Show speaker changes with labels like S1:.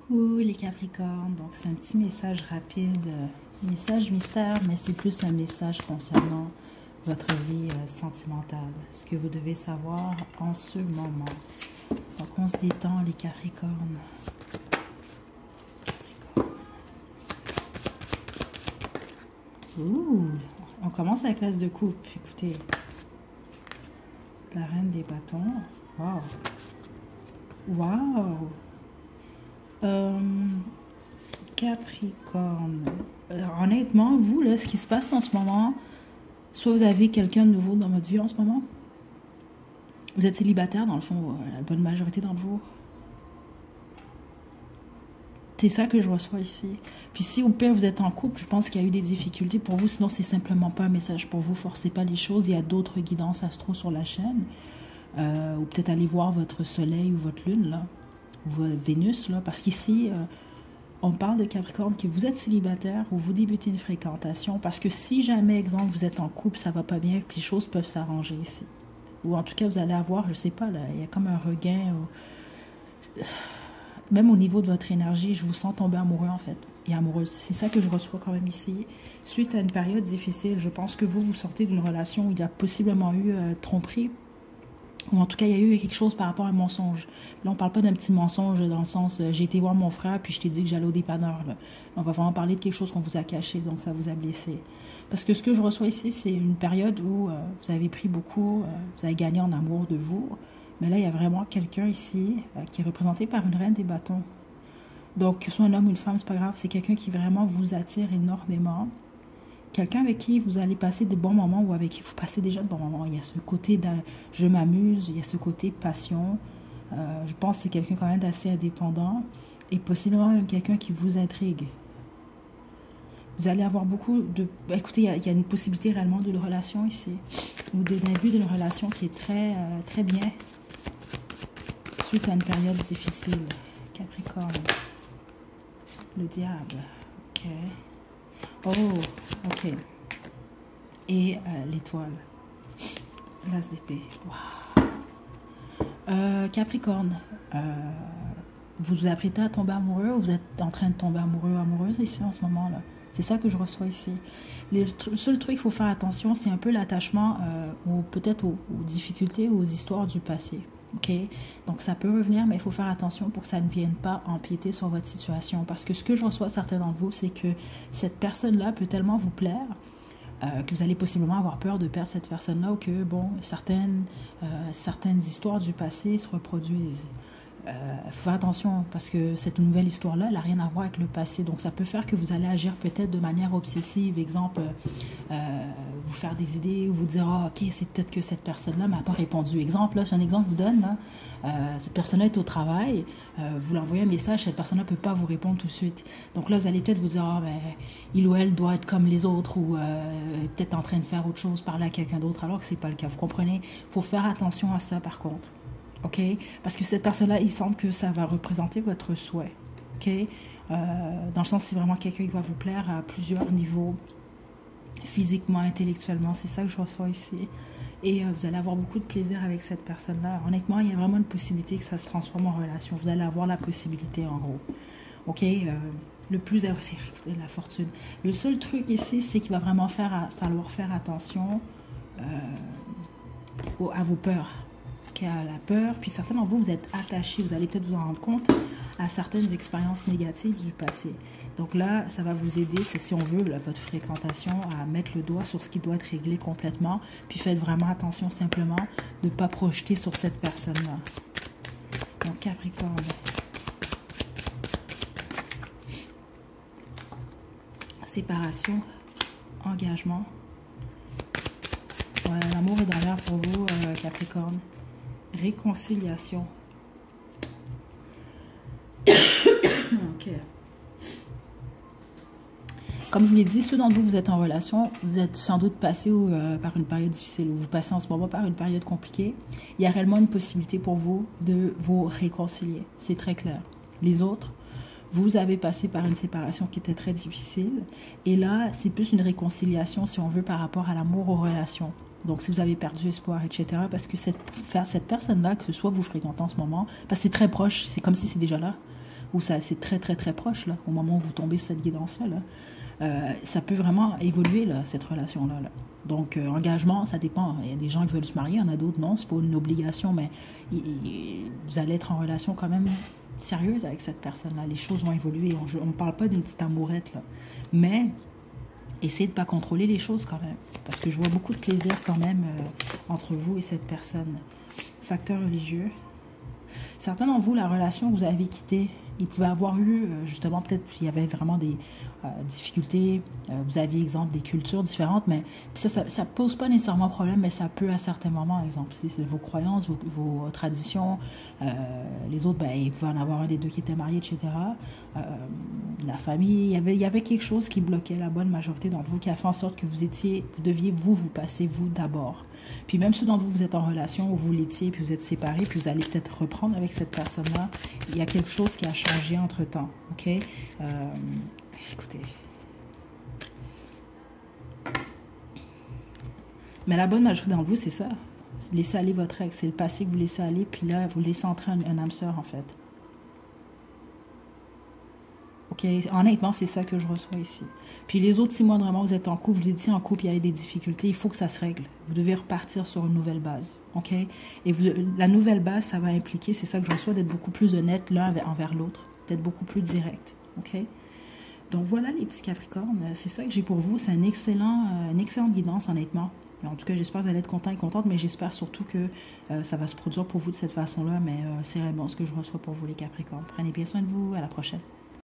S1: Coucou les Capricornes, donc c'est un petit message rapide, message mystère, mais c'est plus un message concernant votre vie sentimentale, ce que vous devez savoir en ce moment. Donc on se détend les Capricornes. Ouh, on commence avec l'as de coupe, écoutez. La reine des bâtons, wow. Wow. Capricorne. Honnêtement, vous, là, ce qui se passe en ce moment, soit vous avez quelqu'un de nouveau dans votre vie en ce moment, vous êtes célibataire, dans le fond, la bonne majorité d'entre vous. C'est ça que je reçois ici. Puis si au pire vous êtes en couple, je pense qu'il y a eu des difficultés pour vous, sinon c'est simplement pas un message pour vous, forcez pas les choses, il y a d'autres guidances astro sur la chaîne. Ou peut-être aller voir votre soleil ou votre lune, là, ou votre Vénus, là, parce qu'ici, on parle de Capricorne, que vous êtes célibataire ou vous débutez une fréquentation, parce que si jamais, exemple, vous êtes en couple, ça va pas bien, puis les choses peuvent s'arranger ici. Ou en tout cas, vous allez avoir, je sais pas, là, il y a comme un regain, même au niveau de votre énergie, je vous sens tomber amoureux, en fait, et amoureuse. C'est ça que je reçois quand même ici. Suite à une période difficile, je pense que vous sortez d'une relation où il y a possiblement eu tromperie, ou en tout cas, il y a eu quelque chose par rapport à un mensonge. Là, on ne parle pas d'un petit mensonge dans le sens j'ai été voir mon frère puis je t'ai dit que j'allais au dépanneur. Là. On va vraiment parler de quelque chose qu'on vous a caché, donc ça vous a blessé. Parce que ce que je reçois ici, c'est une période où vous avez pris beaucoup, vous avez gagné en amour de vous. Mais là, il y a vraiment quelqu'un ici qui est représenté par une reine des bâtons. Donc, que ce soit un homme ou une femme, c'est pas grave. C'est quelqu'un qui vraiment vous attire énormément. Quelqu'un avec qui vous allez passer de bons moments ou avec qui vous passez déjà de bons moments. Il y a ce côté de je m'amuse, il y a ce côté passion. Je pense que c'est quelqu'un quand même d'assez indépendant et possiblement même quelqu'un qui vous intrigue. Vous allez avoir beaucoup de... Écoutez, il y a une possibilité réellement d'une relation ici, ou d'un début d'une relation qui est très, très bien suite à une période difficile. Capricorne. Le diable. Ok. Oh, ok. Et l'étoile. L'as d'épée. Wow. Capricorne. Vous vous apprêtez à tomber amoureux ou vous êtes en train de tomber amoureux, amoureuse ici en ce moment-là? C'est ça que je reçois ici. Le seul truc qu'il faut faire attention, c'est un peu l'attachement ou peut-être aux difficultés ou aux histoires du passé. OK? Donc, ça peut revenir, mais il faut faire attention pour que ça ne vienne pas empiéter sur votre situation. Parce que ce que je reçois, certains d'entre vous, c'est que cette personne-là peut tellement vous plaire que vous allez possiblement avoir peur de perdre cette personne-là ou que, bon, certaines histoires du passé se reproduisent. Faut faire attention parce que cette nouvelle histoire-là, elle n'a rien à voir avec le passé. Donc, ça peut faire que vous allez agir peut-être de manière obsessive. Exemple, vous faire des idées ou vous dire, ah, ok, c'est peut-être que cette personne-là m'a pas répondu. Exemple, là, c'est un exemple que je vous donne. Là. Cette personne-là est au travail, vous l'envoyez un message, cette personne-là ne peut pas vous répondre tout de suite. Donc là, vous allez peut-être vous dire, ah, ben, il ou elle doit être comme les autres ou peut-être en train de faire autre chose, parler à quelqu'un d'autre, alors que ce n'est pas le cas. Vous comprenez? Il faut faire attention à ça, par contre. OK? Parce que cette personne-là, il semble que ça va représenter votre souhait. OK? Dans le sens, c'est vraiment quelqu'un qui va vous plaire à plusieurs niveaux, physiquement, intellectuellement. C'est ça que je reçois ici. Et vous allez avoir beaucoup de plaisir avec cette personne-là. Honnêtement, il y a vraiment une possibilité que ça se transforme en relation. Vous allez avoir la possibilité, en gros. OK? Le plus, c'est la fortune. Le seul truc ici, c'est qu'il va vraiment falloir faire attention à vos peurs. À la peur, puis certains d'entre vous, vous êtes attachés, vous allez peut-être vous en rendre compte à certaines expériences négatives du passé. Donc là, ça va vous aider, c'est si on veut, là, votre fréquentation, à mettre le doigt sur ce qui doit être réglé complètement, puis faites vraiment attention simplement de ne pas projeter sur cette personne-là. Donc Capricorne. Séparation, engagement. Ouais, l'amour est dans l'air pour vous, Capricorne. Réconciliation. Ok. Comme je vous l'ai dit, ceux d'entre vous, vous êtes en relation, vous êtes sans doute passé par une période difficile, ou vous passez en ce moment par une période compliquée. Il y a réellement une possibilité pour vous de vous réconcilier. C'est très clair. Les autres, vous avez passé par une séparation qui était très difficile. Et là, c'est plus une réconciliation, si on veut, par rapport à l'amour, aux relations. Donc, si vous avez perdu espoir, etc., parce que cette personne-là, que ce soit vous fréquentez en ce moment, parce que c'est très proche, c'est comme si c'est déjà là, ou ça c'est très très très proche, là, au moment où vous tombez sur cette guidance-là, ça peut vraiment évoluer, là, cette relation-là. Là. Donc, engagement, ça dépend. Il y a des gens qui veulent se marier, il y en a d'autres non, c'est pas une obligation, mais vous allez être en relation quand même sérieuse avec cette personne-là. Les choses vont évoluer. On ne parle pas d'une petite amourette, là. Mais essayez de ne pas contrôler les choses quand même. Parce que je vois beaucoup de plaisir quand même entre vous et cette personne. Facteur religieux. Certains d'entre vous, la relation que vous avez quittée, il pouvait avoir eu, justement, peut-être qu'il y avait vraiment des difficultés. Vous aviez, exemple, des cultures différentes, mais ça pose pas nécessairement problème, mais ça peut à certains moments, exemple, si c'est vos croyances, vos traditions, les autres, ben, il pouvait en avoir un des deux qui était marié, etc. La famille, il y avait quelque chose qui bloquait la bonne majorité d'entre vous, qui a fait en sorte que vous deviez vous passer vous d'abord. Puis même ceux d'entre vous, vous êtes en relation, ou vous l'étiez, puis vous êtes séparés, puis vous allez peut-être reprendre avec cette personne-là, il y a quelque chose qui a changé entre-temps, ok? Écoutez. Mais la bonne majorité d'entre vous, c'est ça. Laissez aller votre ex. C'est le passé que vous laissez aller, puis là, vous laissez entrer un âme sœur, en fait. Ok, honnêtement, c'est ça que je reçois ici. Puis les autres 6 mois, vraiment, vous êtes en couple, vous étiez en couple, il y a des difficultés, il faut que ça se règle. Vous devez repartir sur une nouvelle base, ok? Et la nouvelle base, ça va impliquer, c'est ça que je reçois, d'être beaucoup plus honnête l'un envers l'autre, d'être beaucoup plus direct, ok? Donc voilà les petits Capricornes, c'est ça que j'ai pour vous, c'est une excellente guidance, honnêtement. En tout cas, j'espère que vous allez être content et contente, mais j'espère surtout que ça va se produire pour vous de cette façon-là, mais c'est vraiment ce que je reçois pour vous les Capricornes. Prenez bien soin de vous, à la prochaine.